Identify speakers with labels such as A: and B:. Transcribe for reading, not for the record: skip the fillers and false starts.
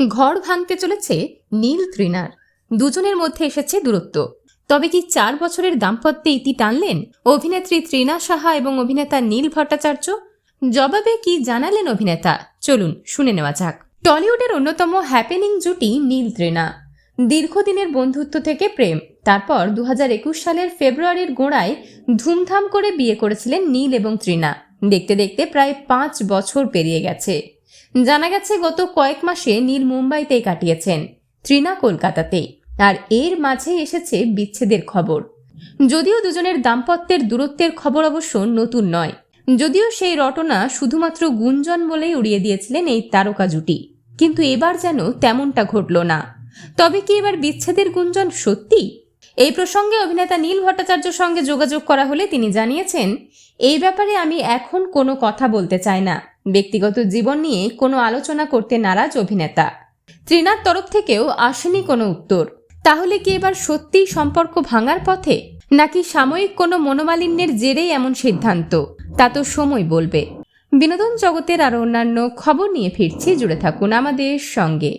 A: ঘর ভাঙতে চলেছে নীল তৃণার। দুজনের মধ্যে এসেছে দূরত্ব। তবে কি 4 বছরের দাম্পত্যে ইতি টানলেন অভিনেত্রী তৃণা সাহা এবং অভিনেতা নীল ভট্টাচার্য? জবাবে কি জানালেন অভিনেতা, চলুন শুনে নেওয়া যাক। টলিউডের অন্যতম হ্যাপেনিং জুটি নীল তৃণা। দীর্ঘদিনের বন্ধুত্ব থেকে প্রেম, তারপর 2021 সালের ফেব্রুয়ারির গোড়ায় ধুমধাম করে বিয়ে করেছিলেন নীল এবং তৃণা। দেখতে দেখতে প্রায় 5 বছর পেরিয়ে গেছে। জানা গেছে গত কয়েক মাসে নীল মুম্বাইতেই কাটিয়েছেন, তৃণা কলকাতাতেই। আর এর মাঝে এসেছে বিচ্ছেদের খবর। যদিও দুজনের দাম্পত্যের দূরত্বের খবর অবশ্য নতুন নয়, যদিও সেই রটনা শুধুমাত্র গুঞ্জন বলেই উড়িয়ে দিয়েছিলেন এই তারকা জুটি, কিন্তু এবার যেন তেমনটা ঘটল না। তবে কি এবার বিচ্ছেদের গুঞ্জন সত্যি? এই প্রসঙ্গে অভিনেতা নীল ভট্টাচার্যের সঙ্গে যোগাযোগ করা হলে তিনি জানিয়েছেন, এই ব্যাপারে আমি এখন কোনো কথা বলতে চাই না। ব্যক্তিগত জীবন নিয়ে কোনো আলোচনা করতে নারাজ অভিনেতা। তৃণার তরফ থেকেও আসেনি কোনো উত্তর। তাহলে কি এবার সত্যিই সম্পর্ক ভাঙার পথে, নাকি সাময়িক কোনো মনোমালিন্যের জেরেই এমন সিদ্ধান্ত, তা তো সময় বলবে। বিনোদন জগতের আরও অন্যান্য খবর নিয়ে ফিরছি, জুড়ে থাকুন আমাদের সঙ্গে।